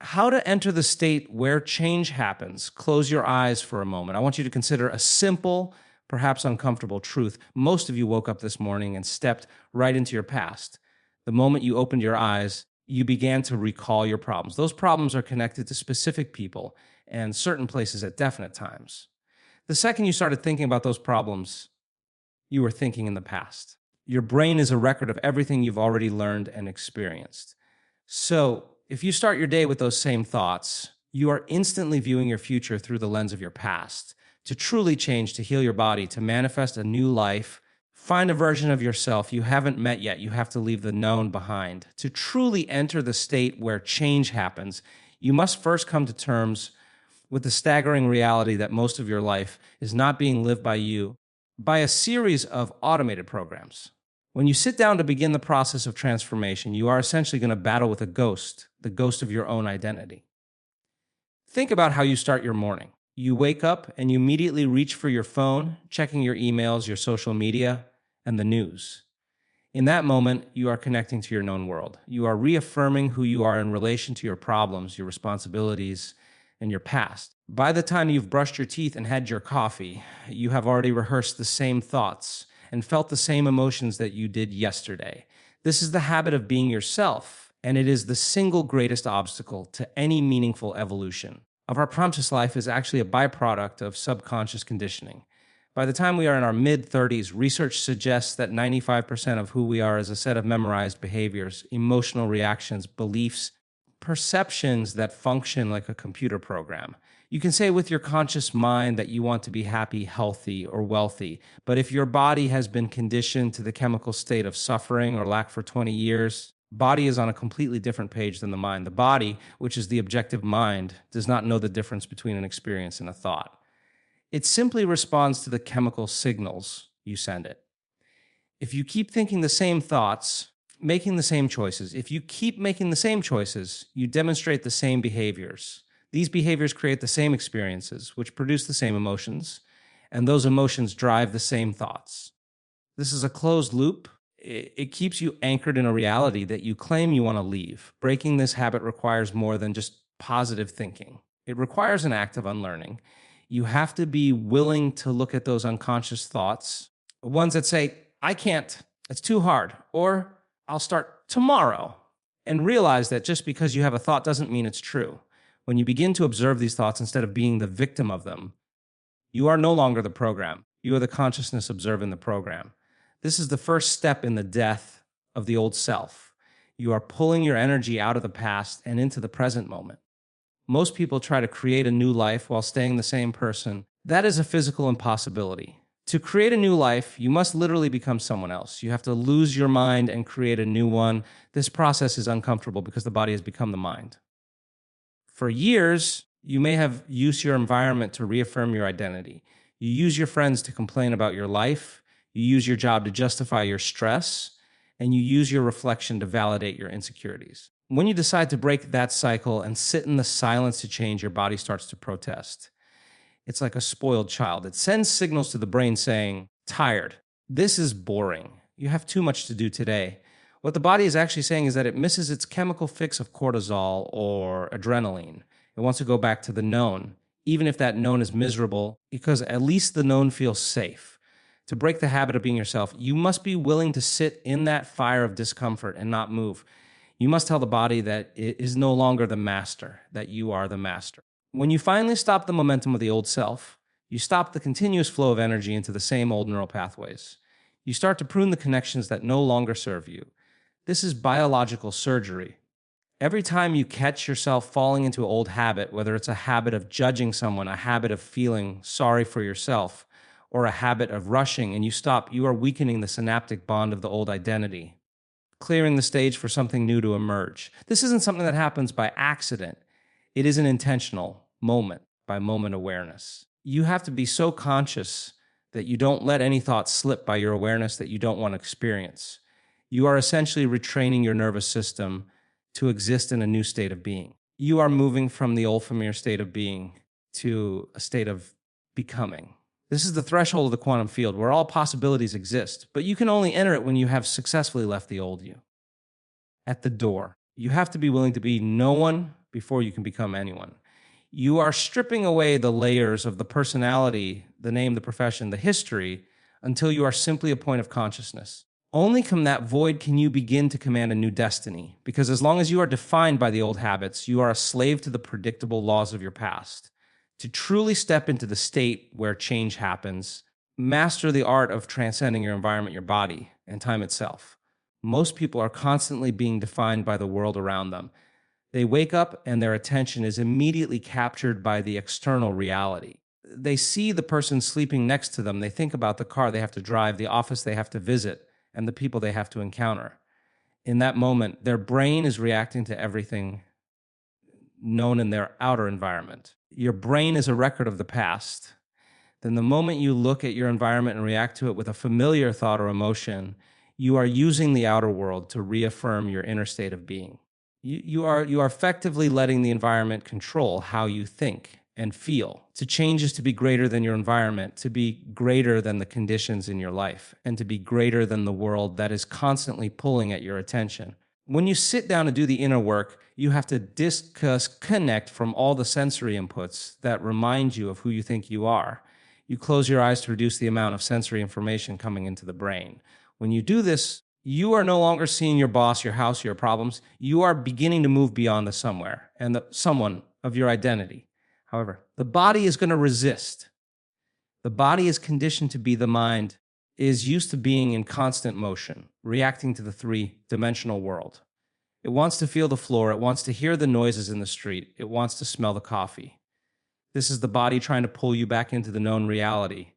How to enter the state where change happens. Close your eyes for a moment. I want you to consider a simple, perhaps uncomfortable truth. Most of you woke up this morning and stepped right into your past. The moment you opened your eyes, you began to recall your problems. Those problems are connected to specific people and certain places at definite times. The second you started thinking about those problems, you were thinking in the past. Your brain is a record of everything you've already learned and experienced. So, if you start your day with those same thoughts, you are instantly viewing your future through the lens of your past. To truly change, to heal your body, to manifest a new life, find a version of yourself you haven't met yet. You have to leave the known behind. To truly enter the state where change happens, you must first come to terms with the staggering reality that most of your life is not being lived by you, by a series of automated programs. When you sit down to begin the process of transformation, you are essentially going to battle with a ghost, the ghost of your own identity. Think about how you start your morning. You wake up and you immediately reach for your phone, checking your emails, your social media, and the news. In that moment, you are connecting to your known world. You are reaffirming who you are in relation to your problems, your responsibilities, and your past. By the time you've brushed your teeth and had your coffee, you have already rehearsed the same thoughts and felt the same emotions that you did yesterday. This is the habit of being yourself, and it is the single greatest obstacle to any meaningful evolution. Of our conscious life is actually a byproduct of subconscious conditioning. By the time we are in our mid-30s, research suggests that 95% of who we are is a set of memorized behaviors, emotional reactions, beliefs, perceptions that function like a computer program. You can say with your conscious mind that you want to be happy, healthy, or wealthy, but if your body has been conditioned to the chemical state of suffering or lack for 20 years, body is on a completely different page than the mind. The body, which is the objective mind, does not know the difference between an experience and a thought. It simply responds to the chemical signals you send it. If you keep thinking the same thoughts, making the same choices, if you keep making the same choices, you demonstrate the same behaviors. These behaviors create the same experiences, which produce the same emotions, and those emotions drive the same thoughts. This is a closed loop. It keeps you anchored in a reality that you claim you want to leave. Breaking this habit requires more than just positive thinking. It requires an act of unlearning. You have to be willing to look at those unconscious thoughts, ones that say, I can't, it's too hard, or I'll start tomorrow, and realize that just because you have a thought doesn't mean it's true. When you begin to observe these thoughts instead of being the victim of them, you are no longer the program. You are the consciousness observing the program. This is the first step in the death of the old self. You are pulling your energy out of the past and into the present moment. Most people try to create a new life while staying the same person. That is a physical impossibility. To create a new life, you must literally become someone else. You have to lose your mind and create a new one. This process is uncomfortable because the body has become the mind. For years, you may have used your environment to reaffirm your identity. You use your friends to complain about your life. You use your job to justify your stress. And you use your reflection to validate your insecurities. When you decide to break that cycle and sit in the silence to change, your body starts to protest. It's like a spoiled child. It sends signals to the brain saying, tired. This is boring. You have too much to do today. What the body is actually saying is that it misses its chemical fix of cortisol or adrenaline. It wants to go back to the known, even if that known is miserable, because at least the known feels safe. To break the habit of being yourself, you must be willing to sit in that fire of discomfort and not move. You must tell the body that it is no longer the master, that you are the master. When you finally stop the momentum of the old self, you stop the continuous flow of energy into the same old neural pathways. You start to prune the connections that no longer serve you. This is biological surgery. Every time you catch yourself falling into an old habit, whether it's a habit of judging someone, a habit of feeling sorry for yourself, or a habit of rushing, and you stop, you are weakening the synaptic bond of the old identity, clearing the stage for something new to emerge. This isn't something that happens by accident. It is an intentional moment by moment awareness. You have to be so conscious that you don't let any thought slip by your awareness that you don't want to experience. You are essentially retraining your nervous system to exist in a new state of being. You are moving from the old familiar state of being to a state of becoming. This is the threshold of the quantum field where all possibilities exist, but you can only enter it when you have successfully left the old you. At the door, you have to be willing to be no one before you can become anyone. You are stripping away the layers of the personality, the name, the profession, the history, until you are simply a point of consciousness. Only from that void can you begin to command a new destiny, because as long as you are defined by the old habits, you are a slave to the predictable laws of your past. To truly step into the state where change happens, master the art of transcending your environment, your body, and time itself. Most people are constantly being defined by the world around them. They wake up and their attention is immediately captured by the external reality. They see the person sleeping next to them. They think about the car they have to drive, the office they have to visit, and the people they have to encounter. In that moment, their brain is reacting to everything known in their outer environment. Your brain is a record of the past. Then the moment you look at your environment and react to it with a familiar thought or emotion, you are using the outer world to reaffirm your inner state of being. You are effectively letting the environment control how you think and feel. To change is to be greater than your environment, to be greater than the conditions in your life, and to be greater than the world that is constantly pulling at your attention. When you sit down to do the inner work, you have to disconnect from all the sensory inputs that remind you of who you think you are. You close your eyes to reduce the amount of sensory information coming into the brain. When you do this, you are no longer seeing your boss, your house, your problems. You are beginning to move beyond the somewhere and the someone of your identity. However, the body is going to resist. The body is conditioned to be the mind, is used to being in constant motion, reacting to the three-dimensional world. It wants to feel the floor. It wants to hear the noises in the street. It wants to smell the coffee. This is the body trying to pull you back into the known reality.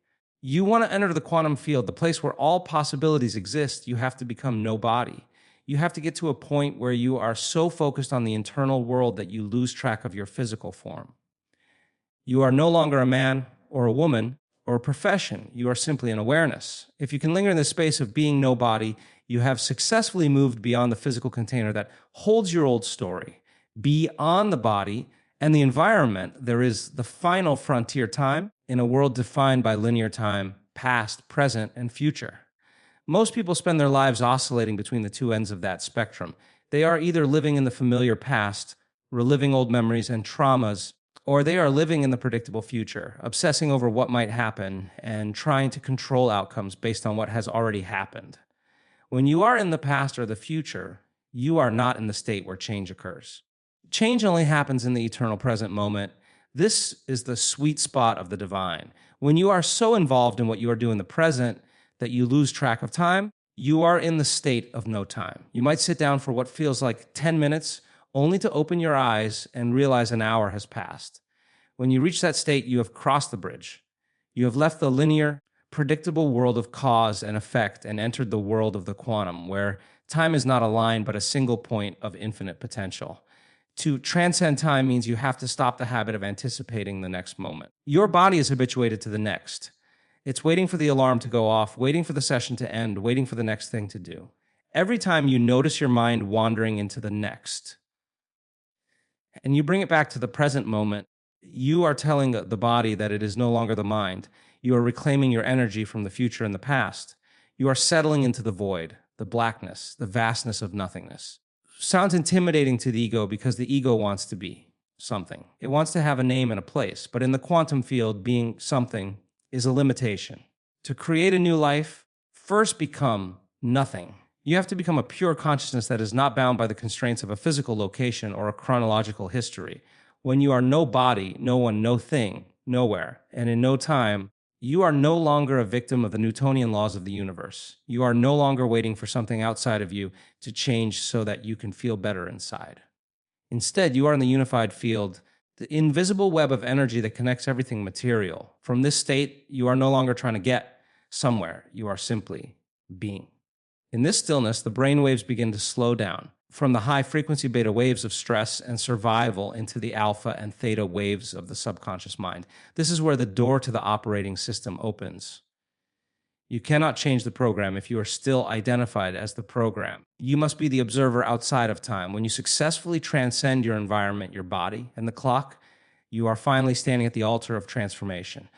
You want to enter the quantum field, the place where all possibilities exist. You have to become no body. You have to get to a point where you are so focused on the internal world that you lose track of your physical form. You are no longer a man or a woman or a profession. You are simply an awareness. If you can linger in the space of being no body, you have successfully moved beyond the physical container that holds your old story. Beyond the body and the environment, there is the final frontier time in a world defined by linear time, past, present, and future. Most people spend their lives oscillating between the two ends of that spectrum. They are either living in the familiar past, reliving old memories and traumas, or they are living in the predictable future, obsessing over what might happen and trying to control outcomes based on what has already happened. When you are in the past or the future, you are not in the state where change occurs. Change only happens in the eternal present moment. This is the sweet spot of the divine. When you are so involved in what you are doing in the present that you lose track of time, you are in the state of no time. You might sit down for what feels like 10 minutes, only to open your eyes and realize an hour has passed. When you reach that state, you have crossed the bridge. You have left the linear, predictable world of cause and effect and entered the world of the quantum, where time is not a line but a single point of infinite potential. To transcend time means you have to stop the habit of anticipating the next moment. Your body is habituated to the next. It's waiting for the alarm to go off, waiting for the session to end, waiting for the next thing to do. Every time you notice your mind wandering into the next, and you bring it back to the present moment, you are telling the body that it is no longer the mind. You are reclaiming your energy from the future and the past. You are settling into the void, the blackness, the vastness of nothingness. Sounds intimidating to the ego because the ego wants to be something. It wants to have a name and a place, but in the quantum field, being something is a limitation. To create a new life, first become nothing. You have to become a pure consciousness that is not bound by the constraints of a physical location or a chronological history. When you are no body, no one, no thing, nowhere, and in no time, you are no longer a victim of the Newtonian laws of the universe. You are no longer waiting for something outside of you to change so that you can feel better inside. Instead, you are in the unified field, the invisible web of energy that connects everything material. From this state, you are no longer trying to get somewhere. You are simply being. In this stillness, the brain waves begin to slow down from the high-frequency beta waves of stress and survival into the alpha and theta waves of the subconscious mind. This is where the door to the operating system opens. You cannot change the program if you are still identified as the program. You must be the observer outside of time. When you successfully transcend your environment, your body, and the clock, you are finally standing at the altar of transformation.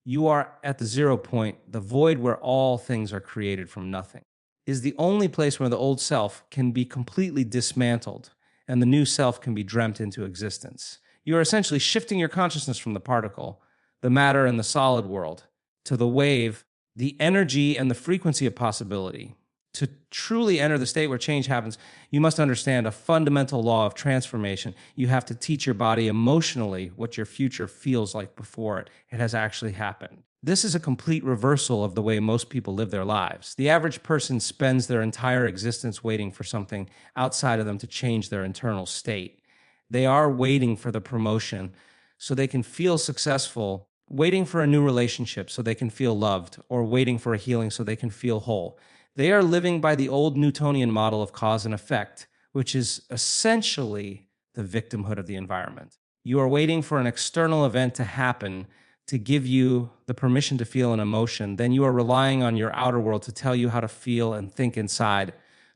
You are at the 0 point, the void where all things are created from nothing. Is the only place where the old self can be completely dismantled and the new self can be dreamt into existence. You are essentially shifting your consciousness from the particle, the matter and the solid world, to the wave, the energy and the frequency of possibility. To truly enter the state where change happens, you must understand a fundamental law of transformation. You have to teach your body emotionally what your future feels like before it has actually happened. This is a complete reversal of the way most people live their lives. The average person spends their entire existence waiting for something outside of them to change their internal state. They are waiting for the promotion so they can feel successful, waiting for a new relationship so they can feel loved, or waiting for a healing so they can feel whole. They are living by the old Newtonian model of cause and effect, which is essentially the victimhood of the environment. You are waiting for an external event to happen to give you the permission to feel an emotion. Then you are relying on your outer world to tell you how to feel and think inside.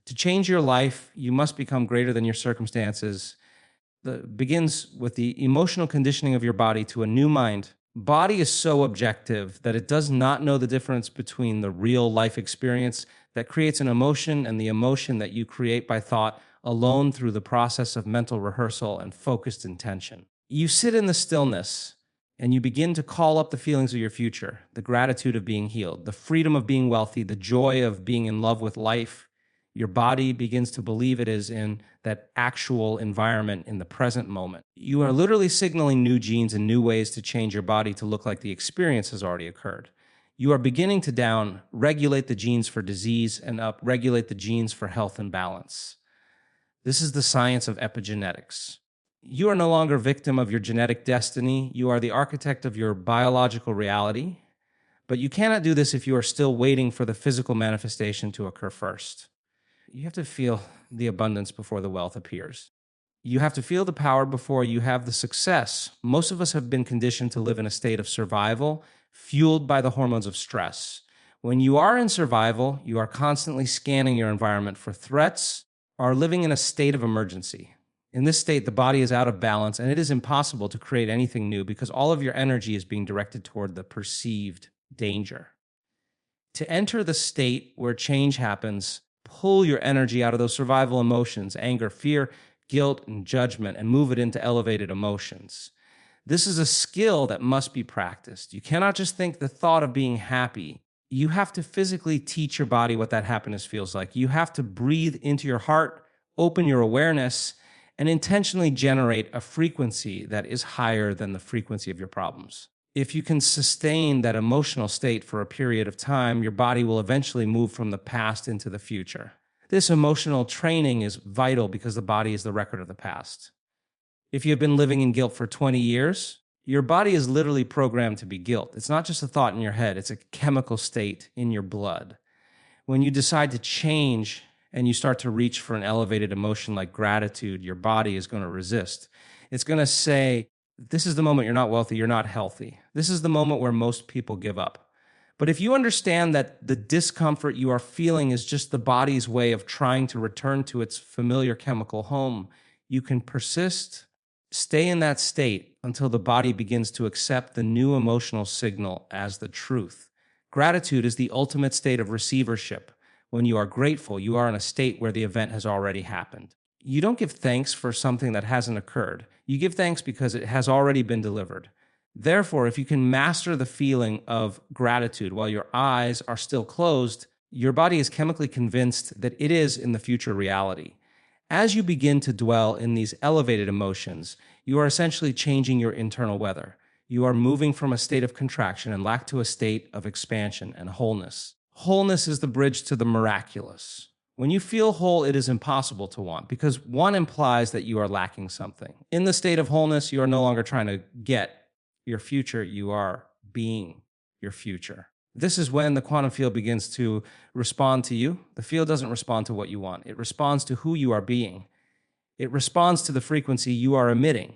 To change your life, you must become greater than your circumstances. It begins with the emotional conditioning of your body to a new mind. Body is so objective that it does not know the difference between the real life experience that creates an emotion and the emotion that you create by thought alone through the process of mental rehearsal and focused intention. You sit in the stillness and you begin to call up the feelings of your future, the gratitude of being healed, the freedom of being wealthy, the joy of being in love with life. Your body begins to believe it is in that actual environment in the present moment. You are literally signaling new genes and new ways to change your body to look like the experience has already occurred. You are beginning to down-regulate the genes for disease and up-regulate the genes for health and balance. This is the science of epigenetics. You are no longer a victim of your genetic destiny. You are the architect of your biological reality. But you cannot do this if you are still waiting for the physical manifestation to occur first. You have to feel the abundance before the wealth appears. You have to feel the power before you have the success. Most of us have been conditioned to live in a state of survival, fueled by the hormones of stress. When you are in survival, you are constantly scanning your environment for threats or living in a state of emergency. In this state, the body is out of balance and it is impossible to create anything new because all of your energy is being directed toward the perceived danger. To enter the state where change happens, pull your energy out of those survival emotions, anger, fear, guilt, and judgment, and move it into elevated emotions. This is a skill that must be practiced. You cannot just think the thought of being happy. You have to physically teach your body what that happiness feels like. You have to breathe into your heart, open your awareness, and intentionally generate a frequency that is higher than the frequency of your problems. If you can sustain that emotional state for a period of time, your body will eventually move from the past into the future. This emotional training is vital because the body is the record of the past. If you've been living in guilt for 20 years, your body is literally programmed to be guilt. It's not just a thought in your head, it's a chemical state in your blood. When you decide to change and you start to reach for an elevated emotion like gratitude, your body is going to resist. It's going to say, this is the moment you're not wealthy, you're not healthy. This is the moment where most people give up. But if you understand that the discomfort you are feeling is just the body's way of trying to return to its familiar chemical home, you can persist, stay in that state until the body begins to accept the new emotional signal as the truth. Gratitude is the ultimate state of receivership. When you are grateful, you are in a state where the event has already happened. You don't give thanks for something that hasn't occurred. You give thanks because it has already been delivered. Therefore, if you can master the feeling of gratitude while your eyes are still closed, your body is chemically convinced that it is in the future reality. As you begin to dwell in these elevated emotions, you are essentially changing your internal weather. You are moving from a state of contraction and lack to a state of expansion and wholeness. Wholeness is the bridge to the miraculous. When you feel whole, it is impossible to want because one implies that you are lacking something. In the state of wholeness, you are no longer trying to get your future, you are being your future. This is when the quantum field begins to respond to you. The field doesn't respond to what you want. It responds to who you are being. It responds to the frequency you are emitting.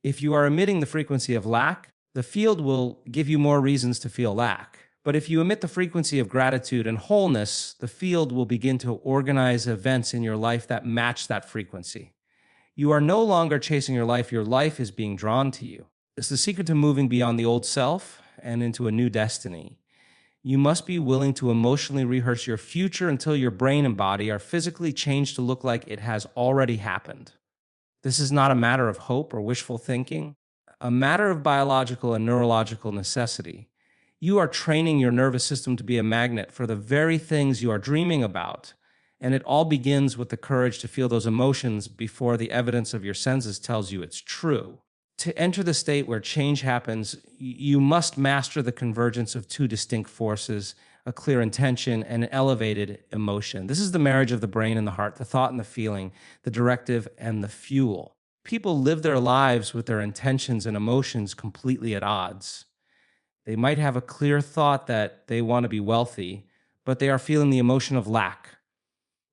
If you are emitting the frequency of lack, the field will give you more reasons to feel lack. But if you emit the frequency of gratitude and wholeness, the field will begin to organize events in your life that match that frequency. You are no longer chasing your life is being drawn to you. It's the secret to moving beyond the old self and into a new destiny. You must be willing to emotionally rehearse your future until your brain and body are physically changed to look like it has already happened. This is not a matter of hope or wishful thinking, a matter of biological and neurological necessity. You are training your nervous system to be a magnet for the very things you are dreaming about. And it all begins with the courage to feel those emotions before the evidence of your senses tells you it's true. To enter the state where change happens, you must master the convergence of two distinct forces, a clear intention and an elevated emotion. This is the marriage of the brain and the heart, the thought and the feeling, the directive and the fuel. People live their lives with their intentions and emotions completely at odds. They might have a clear thought that they want to be wealthy, but they are feeling the emotion of lack.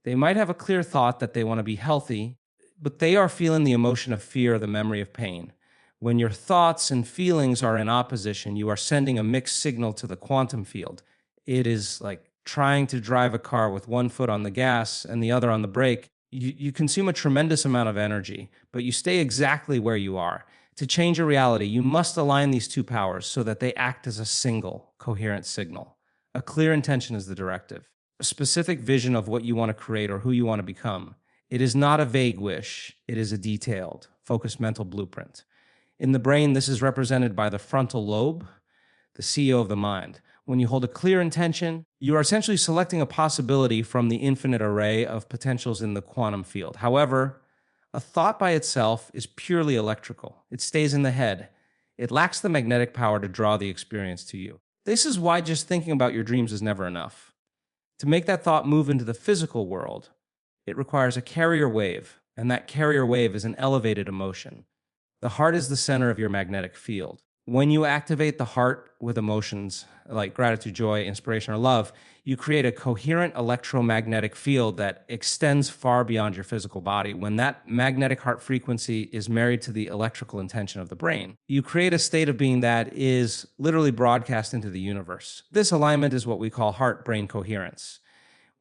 They might have a clear thought that they want to be healthy, but they are feeling the emotion of fear or the memory of pain. When your thoughts and feelings are in opposition, you are sending a mixed signal to the quantum field. It is like trying to drive a car with one foot on the gas and the other on the brake. You consume a tremendous amount of energy, but you stay exactly where you are. To change your reality, you must align these two powers so that they act as a single, coherent signal. A clear intention is the directive, a specific vision of what you want to create or who you want to become. It is not a vague wish, it is a detailed, focused mental blueprint. In the brain, this is represented by the frontal lobe, the CEO of the mind. When you hold a clear intention, you are essentially selecting a possibility from the infinite array of potentials in the quantum field. However, a thought by itself is purely electrical. It stays in the head. It lacks the magnetic power to draw the experience to you. This is why just thinking about your dreams is never enough. To make that thought move into the physical world, it requires a carrier wave, and that carrier wave is an elevated emotion. The heart is the center of your magnetic field. When you activate the heart with emotions like gratitude, joy, inspiration, or love, you create a coherent electromagnetic field that extends far beyond your physical body. When that magnetic heart frequency is married to the electrical intention of the brain, you create a state of being that is literally broadcast into the universe. This alignment is what we call heart-brain coherence.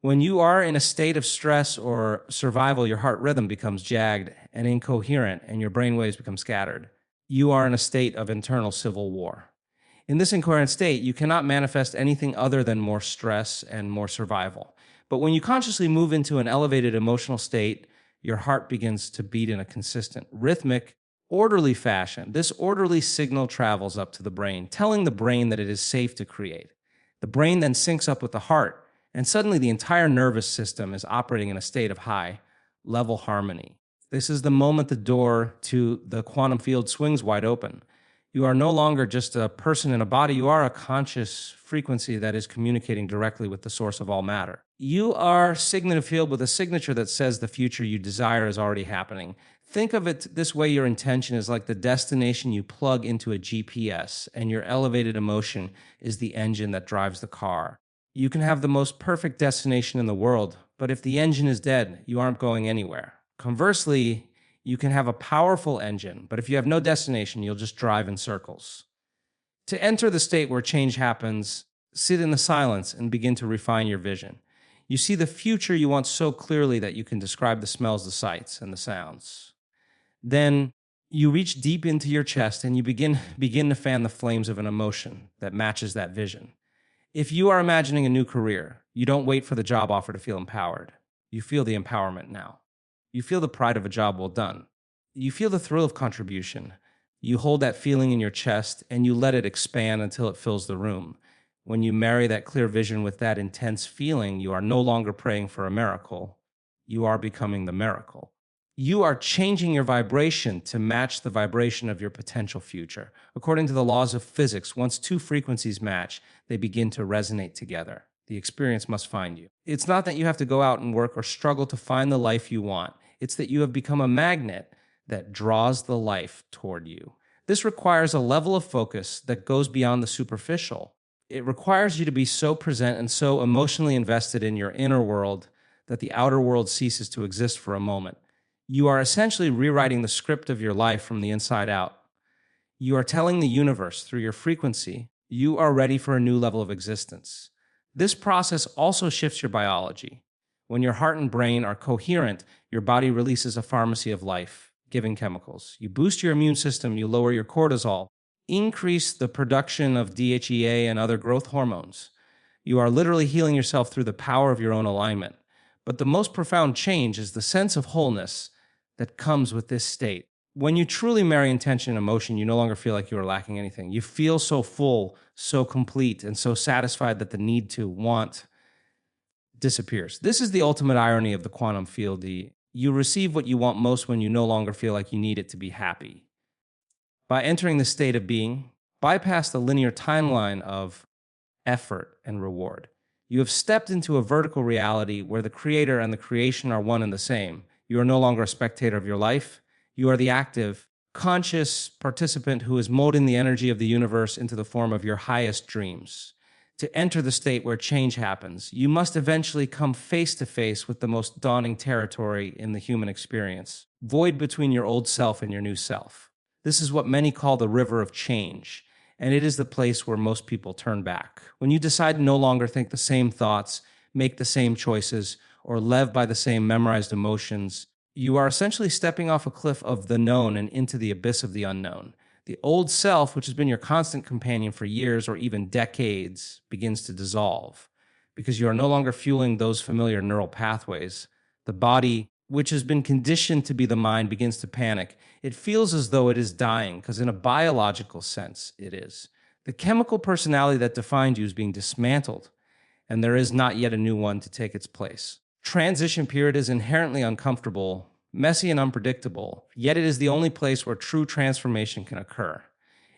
When you are in a state of stress or survival, your heart rhythm becomes jagged and incoherent, and your brain waves become scattered. You are in a state of internal civil war. In this incoherent state, you cannot manifest anything other than more stress and more survival. But when you consciously move into an elevated emotional state, your heart begins to beat in a consistent, rhythmic, orderly fashion. This orderly signal travels up to the brain, telling the brain that it is safe to create. The brain then syncs up with the heart, and suddenly the entire nervous system is operating in a state of high level harmony. This is the moment the door to the quantum field swings wide open. You are no longer just a person in a body, you are a conscious frequency that is communicating directly with the source of all matter. You are signaling a field with a signature that says the future you desire is already happening. Think of it this way: your intention is like the destination you plug into a GPS, and your elevated emotion is the engine that drives the car. You can have the most perfect destination in the world, but if the engine is dead, you aren't going anywhere. Conversely, you can have a powerful engine, but if you have no destination, you'll just drive in circles. To enter the state where change happens, sit in the silence and begin to refine your vision. You see the future you want so clearly that you can describe the smells, the sights, and the sounds. Then you reach deep into your chest and you begin to fan the flames of an emotion that matches that vision. If you are imagining a new career, you don't wait for the job offer to feel empowered. You feel the empowerment now. You feel the pride of a job well done. You feel the thrill of contribution. You hold that feeling in your chest and you let it expand until it fills the room. When you marry that clear vision with that intense feeling, you are no longer praying for a miracle. You are becoming the miracle. You are changing your vibration to match the vibration of your potential future. According to the laws of physics, once two frequencies match, they begin to resonate together. The experience must find you. It's not that you have to go out and work or struggle to find the life you want. It's that you have become a magnet that draws the life toward you. This requires a level of focus that goes beyond the superficial. It requires you to be so present and so emotionally invested in your inner world that the outer world ceases to exist for a moment. You are essentially rewriting the script of your life from the inside out. You are telling the universe through your frequency, you are ready for a new level of existence. This process also shifts your biology. When your heart and brain are coherent, your body releases a pharmacy of life-giving chemicals. You boost your immune system, you lower your cortisol, increase the production of DHEA and other growth hormones. You are literally healing yourself through the power of your own alignment. But the most profound change is the sense of wholeness that comes with this state. When you truly marry intention and emotion, you no longer feel like you are lacking anything. You feel so full, so complete, and so satisfied that the need to want disappears. This is the ultimate irony of the quantum field. You receive what you want most when you no longer feel like you need it to be happy. By entering the state of being, bypass the linear timeline of effort and reward. You have stepped into a vertical reality where the creator and the creation are one and the same. You are no longer a spectator of your life. You are the active, conscious participant who is molding the energy of the universe into the form of your highest dreams. To enter the state where change happens, you must eventually come face to face with the most daunting territory in the human experience, void between your old self and your new self. This is what many call the river of change, and it is the place where most people turn back. When you decide to no longer think the same thoughts, make the same choices, or live by the same memorized emotions, you are essentially stepping off a cliff of the known and into the abyss of the unknown. The old self, which has been your constant companion for years or even decades, begins to dissolve because you are no longer fueling those familiar neural pathways. The body, which has been conditioned to be the mind, begins to panic. It feels as though it is dying because in a biological sense, it is. The chemical personality that defined you is being dismantled, and there is not yet a new one to take its place. Transition period is inherently uncomfortable, messy and unpredictable, yet it is the only place where true transformation can occur.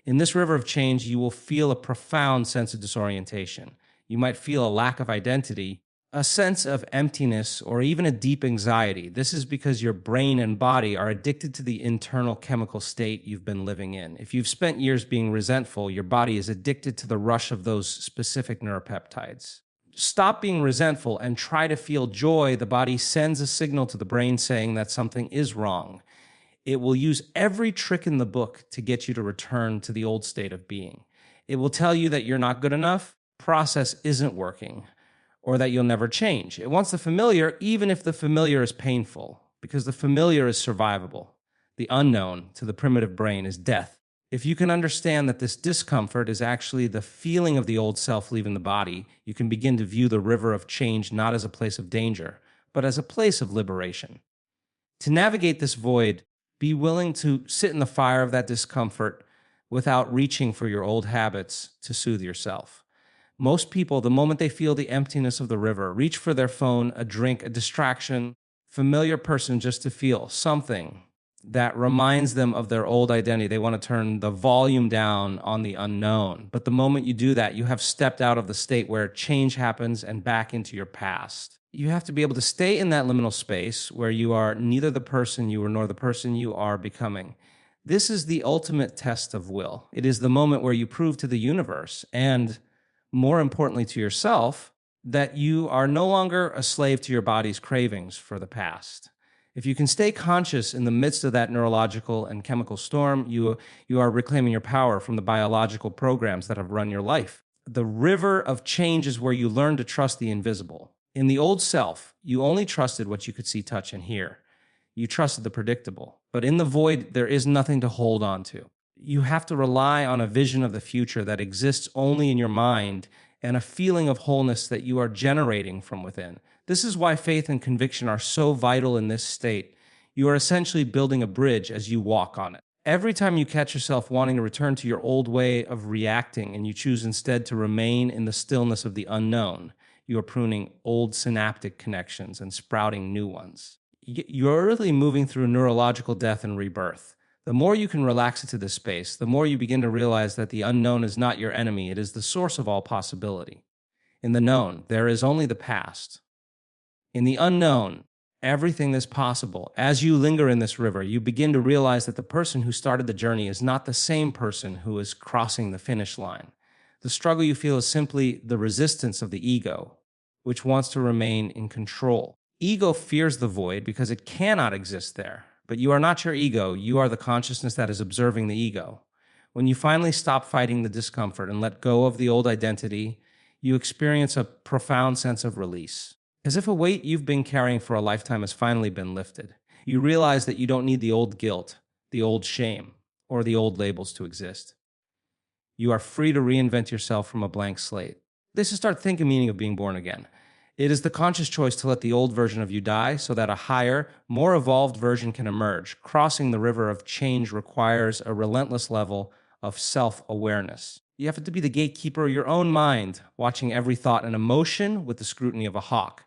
In this river of change, you will feel a profound sense of disorientation. You might feel a lack of identity, a sense of emptiness, or even a deep anxiety. This is because your brain and body are addicted to the internal chemical state you've been living in. If you've spent years being resentful, your body is addicted to the rush of those specific neuropeptides. Stop being resentful and try to feel joy. The body sends a signal to the brain saying that something is wrong. It will use every trick in the book to get you to return to the old state of being. It will tell you that you're not good enough, process isn't working, or that you'll never change. It wants the familiar, even if the familiar is painful, because the familiar is survivable. The unknown to the primitive brain is death. If you can understand that this discomfort is actually the feeling of the old self leaving the body, you can begin to view the river of change not as a place of danger, but as a place of liberation. To navigate this void, be willing to sit in the fire of that discomfort without reaching for your old habits to soothe yourself. Most people, the moment they feel the emptiness of the river, reach for their phone, a drink, a distraction, familiar person just to feel something that reminds them of their old identity. They want to turn the volume down on the unknown. But the moment you do that, you have stepped out of the state where change happens and back into your past. You have to be able to stay in that liminal space where you are neither the person you were nor the person you are becoming. This is the ultimate test of will. It is the moment where you prove to the universe and, more importantly, to yourself, that you are no longer a slave to your body's cravings for the past. If you can stay conscious in the midst of that neurological and chemical storm, you are reclaiming your power from the biological programs that have run your life. The river of change is where you learn to trust the invisible. In the old self, you only trusted what you could see, touch, and hear. You trusted the predictable. But in the void, there is nothing to hold on to. You have to rely on a vision of the future that exists only in your mind and a feeling of wholeness that you are generating from within. This is why faith and conviction are so vital in this state. You are essentially building a bridge as you walk on it. Every time you catch yourself wanting to return to your old way of reacting and you choose instead to remain in the stillness of the unknown, you are pruning old synaptic connections and sprouting new ones. You're really moving through neurological death and rebirth. The more you can relax into this space, the more you begin to realize that the unknown is not your enemy. It is the source of all possibility. In the known, there is only the past. In the unknown, everything is possible. As you linger in this river, you begin to realize that the person who started the journey is not the same person who is crossing the finish line. The struggle you feel is simply the resistance of the ego, which wants to remain in control. Ego fears the void because it cannot exist there. But you are not your ego. You are the consciousness that is observing the ego. When you finally stop fighting the discomfort and let go of the old identity, you experience a profound sense of release. As if a weight you've been carrying for a lifetime has finally been lifted. You realize that you don't need the old guilt, the old shame, or the old labels to exist. You are free to reinvent yourself from a blank slate. This is start thinking meaning of being born again. It is the conscious choice to let the old version of you die so that a higher, more evolved version can emerge. Crossing the river of change requires a relentless level of self-awareness. You have to be the gatekeeper of your own mind, watching every thought and emotion with the scrutiny of a hawk.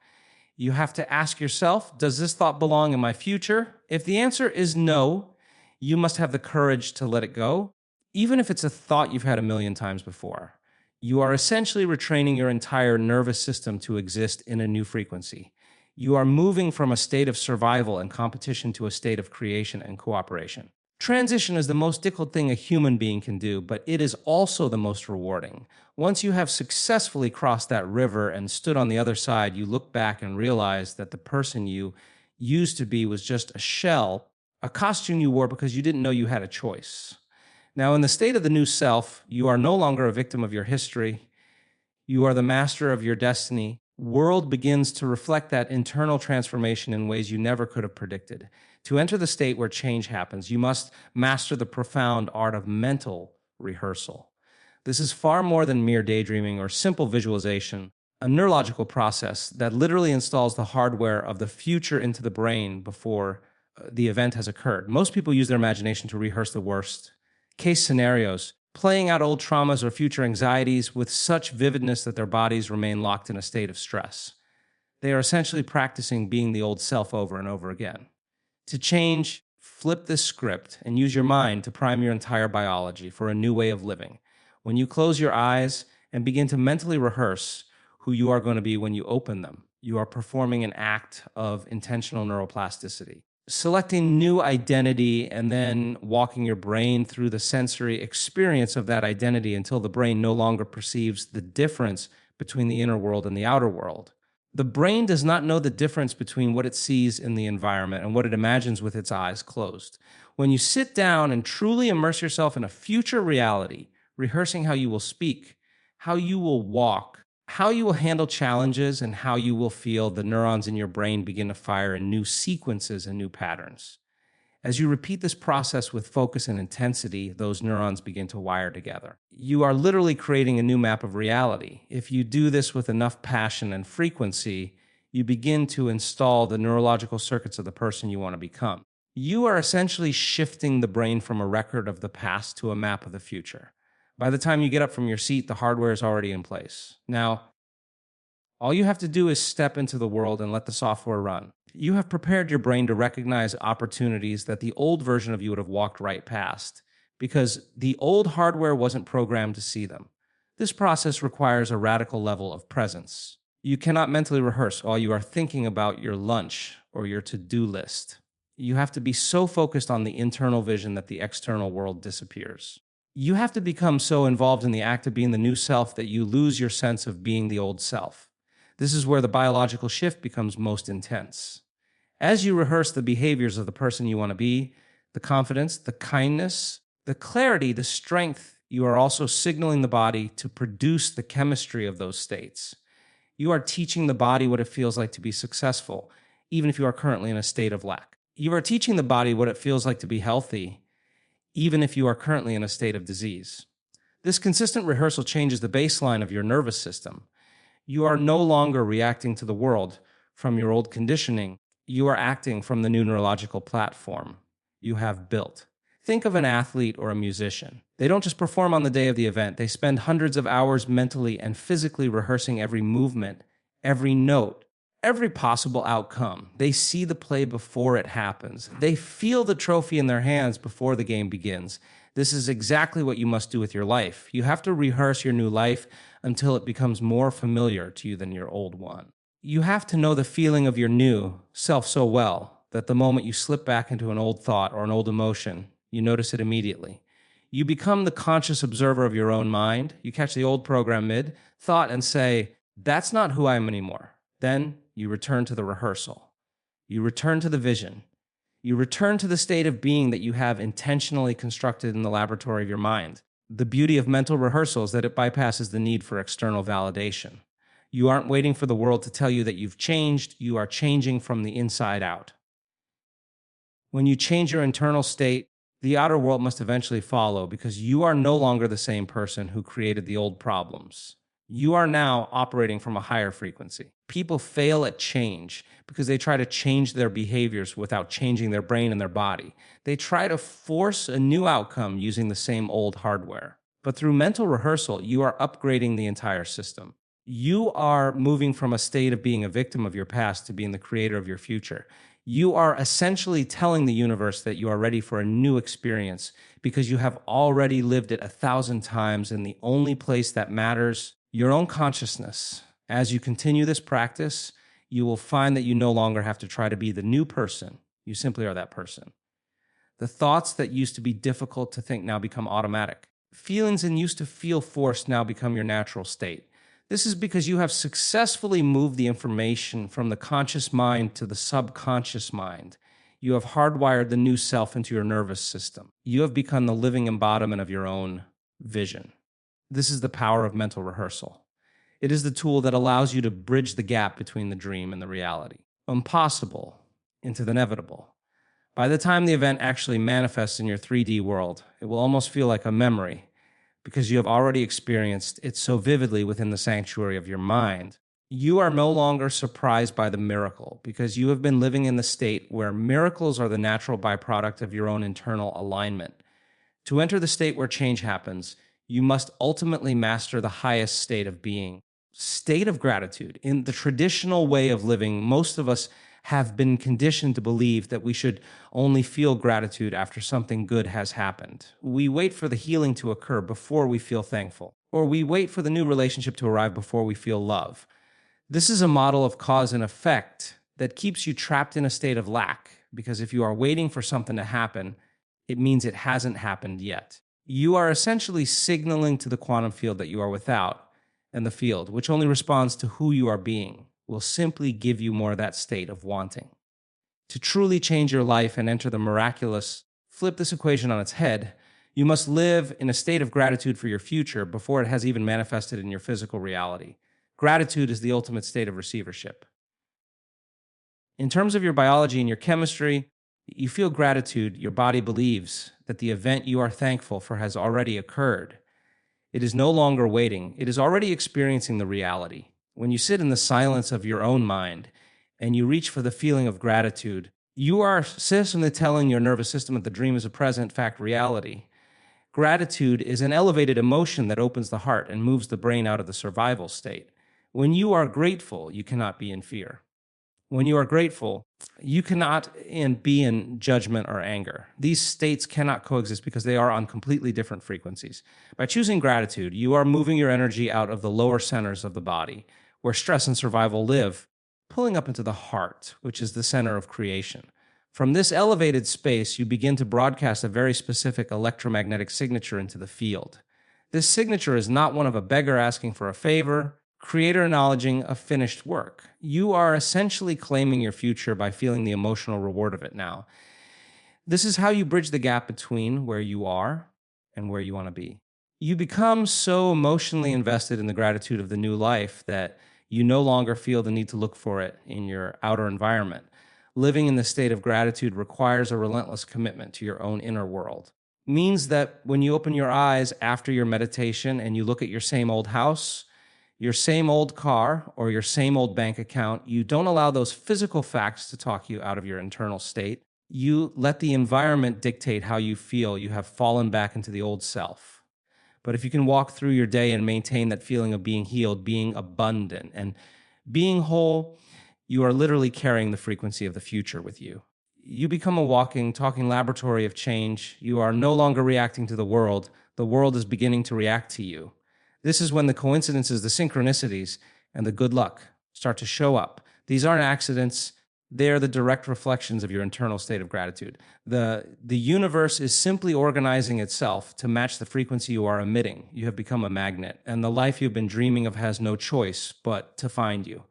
You have to ask yourself, does this thought belong in my future? If the answer is no, you must have the courage to let it go, even if it's a thought you've had a million times before. You are essentially retraining your entire nervous system to exist in a new frequency. You are moving from a state of survival and competition to a state of creation and cooperation. Transition is the most difficult thing a human being can do, but it is also the most rewarding. Once you have successfully crossed that river and stood on the other side, you look back and realize that the person you used to be was just a shell, a costume you wore because you didn't know you had a choice. Now, in the state of the new self, you are no longer a victim of your history. You are the master of your destiny. World begins to reflect that internal transformation in ways you never could have predicted. To enter the state where change happens, you must master the profound art of mental rehearsal. This is far more than mere daydreaming or simple visualization, a neurological process that literally installs the hardware of the future into the brain before the event has occurred. Most people use their imagination to rehearse the worst case scenarios, playing out old traumas or future anxieties with such vividness that their bodies remain locked in a state of stress. They are essentially practicing being the old self over and over again. To change, flip this script and use your mind to prime your entire biology for a new way of living. When you close your eyes and begin to mentally rehearse who you are going to be when you open them, you are performing an act of intentional neuroplasticity. Selecting new identity and then walking your brain through the sensory experience of that identity until the brain no longer perceives the difference between the inner world and the outer world. The brain does not know the difference between what it sees in the environment and what it imagines with its eyes closed. When you sit down and truly immerse yourself in a future reality, rehearsing how you will speak, how you will walk, how you will handle challenges, and how you will feel, the neurons in your brain begin to fire in new sequences and new patterns. As you repeat this process with focus and intensity, those neurons begin to wire together. You are literally creating a new map of reality. If you do this with enough passion and frequency, you begin to install the neurological circuits of the person you want to become. You are essentially shifting the brain from a record of the past to a map of the future. By the time you get up from your seat, the hardware is already in place. Now, all you have to do is step into the world and let the software run. You have prepared your brain to recognize opportunities that the old version of you would have walked right past because the old hardware wasn't programmed to see them. This process requires a radical level of presence. You cannot mentally rehearse while you are thinking about your lunch or your to-do list. You have to be so focused on the internal vision that the external world disappears. You have to become so involved in the act of being the new self that you lose your sense of being the old self. This is where the biological shift becomes most intense. As you rehearse the behaviors of the person you want to be, the confidence, the kindness, the clarity, the strength, you are also signaling the body to produce the chemistry of those states. You are teaching the body what it feels like to be successful, even if you are currently in a state of lack. You are teaching the body what it feels like to be healthy, even if you are currently in a state of disease. This consistent rehearsal changes the baseline of your nervous system. You are no longer reacting to the world from your old conditioning. You are acting from the new neurological platform you have built. Think of an athlete or a musician. They don't just perform on the day of the event. They spend hundreds of hours mentally and physically rehearsing every movement, every note, every possible outcome. They see the play before it happens. They feel the trophy in their hands before the game begins. This is exactly what you must do with your life. You have to rehearse your new life until it becomes more familiar to you than your old one. You have to know the feeling of your new self so well that the moment you slip back into an old thought or an old emotion, you notice it immediately. You become the conscious observer of your own mind. You catch the old program mid-thought and say, that's not who I am anymore. Then you return to the rehearsal. You return to the vision. You return to the state of being that you have intentionally constructed in the laboratory of your mind. The beauty of mental rehearsal is that it bypasses the need for external validation. You aren't waiting for the world to tell you that you've changed. You are changing from the inside out. When you change your internal state, the outer world must eventually follow because you are no longer the same person who created the old problems. You are now operating from a higher frequency. People fail at change because they try to change their behaviors without changing their brain and their body. They try to force a new outcome using the same old hardware. But through mental rehearsal, you are upgrading the entire system. You are moving from a state of being a victim of your past to being the creator of your future. You are essentially telling the universe that you are ready for a new experience because you have already lived it 1,000 times in the only place that matters, your own consciousness. As you continue this practice, you will find that you no longer have to try to be the new person. You simply are that person. The thoughts that used to be difficult to think now become automatic. Feelings that used to feel forced now become your natural state. This is because you have successfully moved the information from the conscious mind to the subconscious mind. You have hardwired the new self into your nervous system. You have become the living embodiment of your own vision. This is the power of mental rehearsal. It is the tool that allows you to bridge the gap between the dream and the reality, impossible into the inevitable. By the time the event actually manifests in your 3D world, it will almost feel like a memory because you have already experienced it so vividly within the sanctuary of your mind. You are no longer surprised by the miracle because you have been living in the state where miracles are the natural byproduct of your own internal alignment. To enter the state where change happens, you must ultimately master the highest state of being, state of gratitude. In the traditional way of living, most of us have been conditioned to believe that we should only feel gratitude after something good has happened. We wait for the healing to occur before we feel thankful, or we wait for the new relationship to arrive before we feel love. This is a model of cause and effect that keeps you trapped in a state of lack, because if you are waiting for something to happen, it means it hasn't happened yet. You are essentially signaling to the quantum field that you are without, and the field, which only responds to who you are being, will simply give you more of that state of wanting. To truly change your life and enter the miraculous, flip this equation on its head, you must live in a state of gratitude for your future before it has even manifested in your physical reality. Gratitude is the ultimate state of receivership. In terms of your biology and your chemistry, you feel gratitude, your body believes that the event you are thankful for has already occurred. It is no longer waiting, it is already experiencing the reality. When you sit in the silence of your own mind and you reach for the feeling of gratitude, you are systemically telling your nervous system that the dream is a present fact reality. Gratitude is an elevated emotion that opens the heart and moves the brain out of the survival state. When you are grateful, you cannot be in fear. When you are grateful, you cannot be in judgment or anger. These states cannot coexist because they are on completely different frequencies. By choosing gratitude, you are moving your energy out of the lower centers of the body, where stress and survival live, pulling up into the heart, which is the center of creation. From this elevated space, you begin to broadcast a very specific electromagnetic signature into the field. This signature is not one of a beggar asking for a favor, creator acknowledging a finished work. You are essentially claiming your future by feeling the emotional reward of it now. This is how you bridge the gap between where you are and where you want to be. You become so emotionally invested in the gratitude of the new life that you no longer feel the need to look for it in your outer environment. Living in the state of gratitude requires a relentless commitment to your own inner world. Means that when you open your eyes after your meditation and you look at your same old house, your same old car, or your same old bank account, you don't allow those physical facts to talk you out of your internal state. You let the environment dictate how you feel. You have fallen back into the old self. But if you can walk through your day and maintain that feeling of being healed, being abundant, and being whole, you are literally carrying the frequency of the future with you. You become a walking, talking laboratory of change. You are no longer reacting to the world. The world is beginning to react to you. This is when the coincidences, the synchronicities, and the good luck start to show up. These aren't accidents. They're the direct reflections of your internal state of gratitude. The universe is simply organizing itself to match the frequency you are emitting. You have become a magnet, and the life you've been dreaming of has no choice but to find you.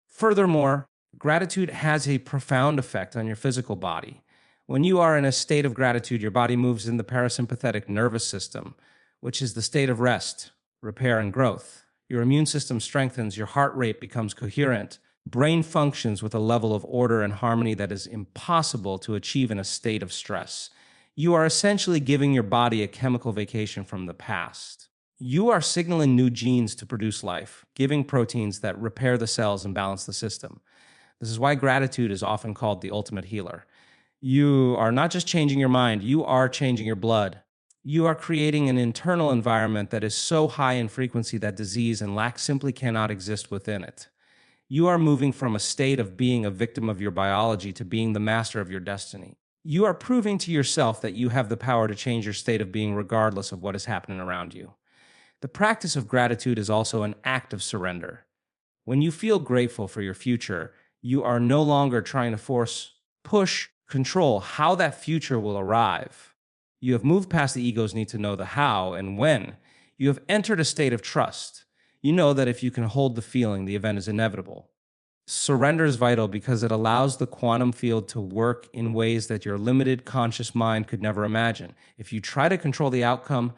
Furthermore, gratitude has a profound effect on your physical body. When you are in a state of gratitude, your body moves in the parasympathetic nervous system, which is the state of rest, repair, and growth. Your immune system strengthens, your heart rate becomes coherent, brain functions with a level of order and harmony that is impossible to achieve in a state of stress. You are essentially giving your body a chemical vacation from the past. You are signaling new genes to produce life, giving proteins that repair the cells and balance the system. This is why gratitude is often called the ultimate healer. You are not just changing your mind, you are changing your blood. You are creating an internal environment that is so high in frequency that disease and lack simply cannot exist within it. You are moving from a state of being a victim of your biology to being the master of your destiny. You are proving to yourself that you have the power to change your state of being regardless of what is happening around you. The practice of gratitude is also an act of surrender. When you feel grateful for your future, you are no longer trying to force, push, control how that future will arrive. You have moved past the ego's need to know the how and when. You have entered a state of trust. You know that if you can hold the feeling, the event is inevitable. Surrender is vital because it allows the quantum field to work in ways that your limited conscious mind could never imagine. If you try to control the outcome,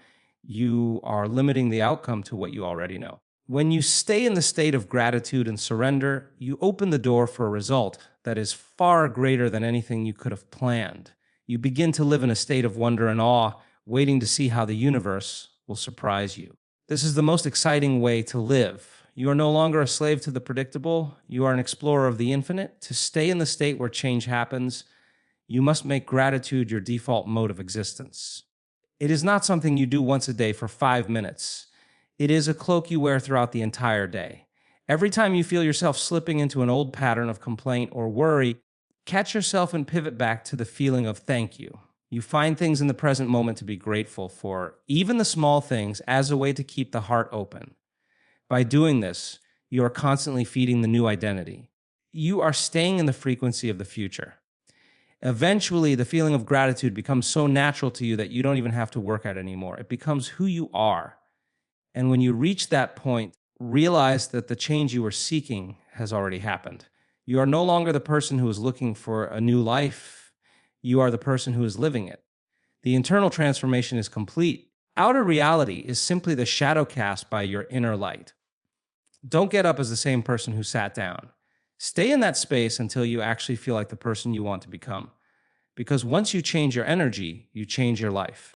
you are limiting the outcome to what you already know. When you stay in the state of gratitude and surrender, you open the door for a result that is far greater than anything you could have planned. You begin to live in a state of wonder and awe, waiting to see how the universe will surprise you. This is the most exciting way to live. You are no longer a slave to the predictable. You are an explorer of the infinite. To stay in the state where change happens, you must make gratitude your default mode of existence. It is not something you do once a day for 5 minutes. It is a cloak you wear throughout the entire day. Every time you feel yourself slipping into an old pattern of complaint or worry, catch yourself and pivot back to the feeling of thank you. You find things in the present moment to be grateful for, even the small things, as a way to keep the heart open. By doing this, you are constantly feeding the new identity. You are staying in the frequency of the future. Eventually, the feeling of gratitude becomes so natural to you that you don't even have to work at it anymore. It becomes who you are. And when you reach that point, realize that the change you were seeking has already happened. You are no longer the person who is looking for a new life. You are the person who is living it. The internal transformation is complete. Outer reality is simply the shadow cast by your inner light. Don't get up as the same person who sat down. Stay in that space until you actually feel like the person you want to become. Because once you change your energy, you change your life.